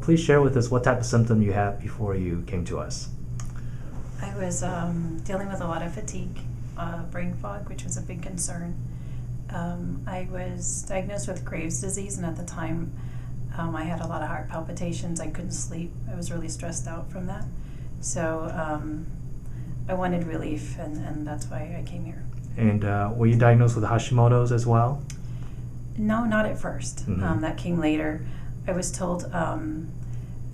please share with us what type of symptom you had before you came to us. I was dealing with a lot of fatigue, brain fog, which was a big concern. I was diagnosed with Graves' disease, and at the time I had a lot of heart palpitations. I couldn't sleep. I was really stressed out from that. So I wanted relief, and that's why I came here. And were you diagnosed with Hashimoto's as well? No, not at first. Mm-hmm. That came later. I was told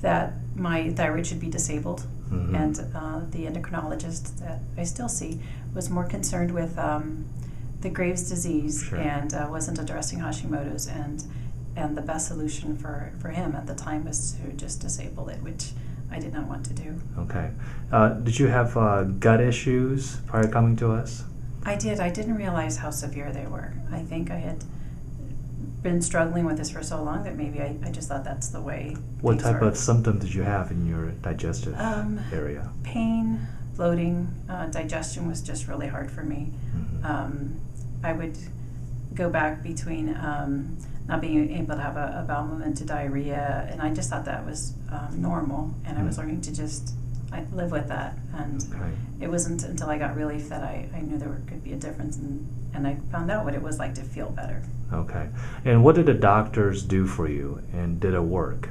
that my thyroid should be disabled, mm-hmm. and the endocrinologist that I still see was more concerned with the Graves' disease, sure. and wasn't addressing Hashimoto's, and the best solution for him at the time was to just disable it, which I did not want to do. Okay. Did you have gut issues prior to coming to us? I did. I didn't realize how severe they were. I think I had been struggling with this for so long that maybe I just thought that's the way. What type of symptoms did you have in your digestive area? Pain, bloating, digestion was just really hard for me. Mm-hmm. I would go back between not being able to have a bowel movement to diarrhea, and I just thought that was normal, and I was learning to just live with that. And okay. It wasn't until I got relief that I knew there could be a difference, and I found out what it was like to feel better. Okay. And what did the doctors do for you, and did it work?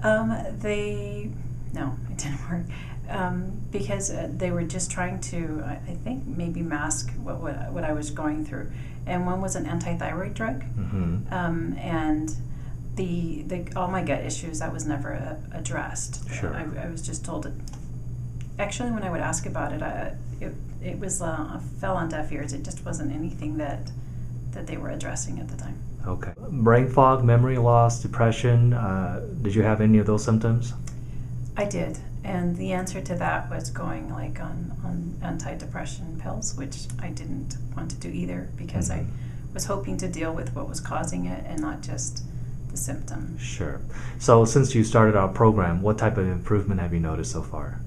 No, it didn't work. Because they were just trying to, I think, maybe mask what I was going through. And one was an anti-thyroid drug, mm-hmm. And the all my gut issues, that was never addressed. Sure. I was just told it. Actually, when I would ask about it, it was fell on deaf ears. It just wasn't anything that they were addressing at the time. Okay. Brain fog, memory loss, depression. Did you have any of those symptoms? I did, and the answer to that was going like on antidepressant pills, which I didn't want to do either, because mm-hmm. I was hoping to deal with what was causing it and not just the symptom. Sure. So since you started our program, what type of improvement have you noticed so far?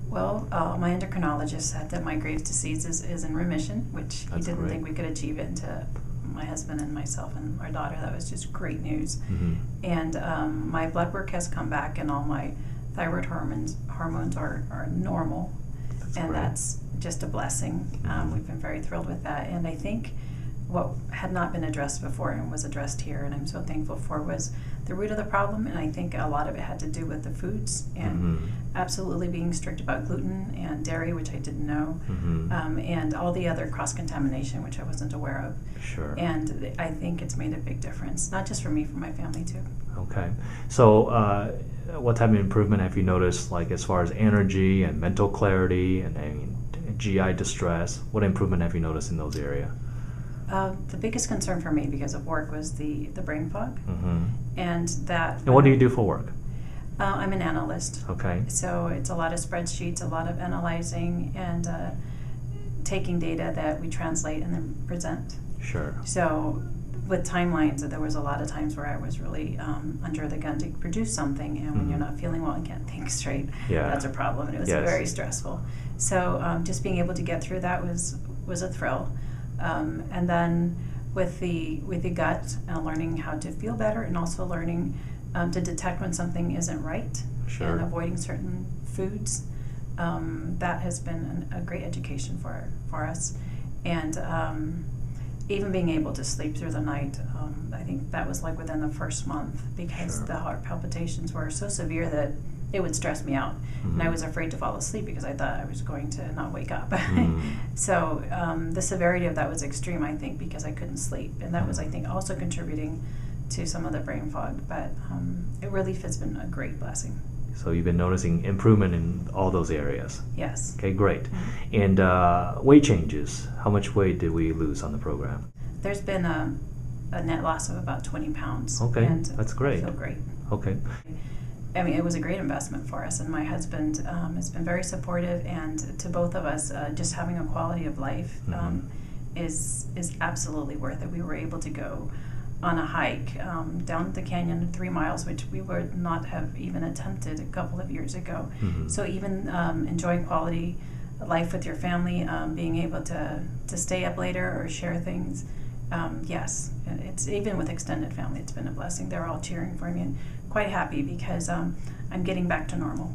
Well, my endocrinologist said that my Graves' disease is in remission, which That's he didn't great. think we could achieve it to my husband and myself and our daughter. That was just great news. Mm-hmm. And my blood work has come back, and all my thyroid hormones are normal. That's just a blessing. We've been very thrilled with that. And I think what had not been addressed before and was addressed here, and I'm so thankful for, was the root of the problem. And I think a lot of it had to do with the foods, and mm-hmm. absolutely being strict about gluten and dairy, which I didn't know, mm-hmm. And all the other cross-contamination, which I wasn't aware of. Sure. And I think it's made a big difference, not just for me, for my family too. Okay. So what type of improvement have you noticed, like as far as energy and mental clarity and GI distress? What improvement have you noticed in those areas? The biggest concern for me, because of work, was the brain fog, mm-hmm. and that. And what do you do for work? I'm an analyst. Okay. So it's a lot of spreadsheets, a lot of analyzing, and taking data that we translate and then present. Sure. So with timelines, there was a lot of times where I was really under the gun to produce something, and when you're not feeling well and can't think straight, that's a problem, and it was very stressful. So just being able to get through that was a thrill. And then with the gut, learning how to feel better, and also learning to detect when something isn't right, and avoiding certain foods. That has been a great education for us. And even being able to sleep through the night, I think that was like within the first month, because the heart palpitations were so severe that it would stress me out. Mm-hmm. And I was afraid to fall asleep because I thought I was going to not wake up. Mm-hmm. So the severity of that was extreme, I think, because I couldn't sleep. And that was, I think, also contributing to some of the brain fog. But relief has been a great blessing. So you've been noticing improvement in all those areas? Yes. Okay, great. Mm-hmm. And weight changes. How much weight did we lose on the program? There's been a net loss of about 20 pounds. Okay, and that's great. I feel great. Okay. I mean, it was a great investment for us, and my husband has been very supportive, and to both of us, just having a quality of life is absolutely worth it. We were able to go on a hike down the canyon 3 miles, which we would not have even attempted a couple of years ago. Mm-hmm. So even enjoying quality life with your family, being able to stay up later or share things, yes, it's even with extended family, it's been a blessing. They're all cheering for me and quite happy because I'm getting back to normal.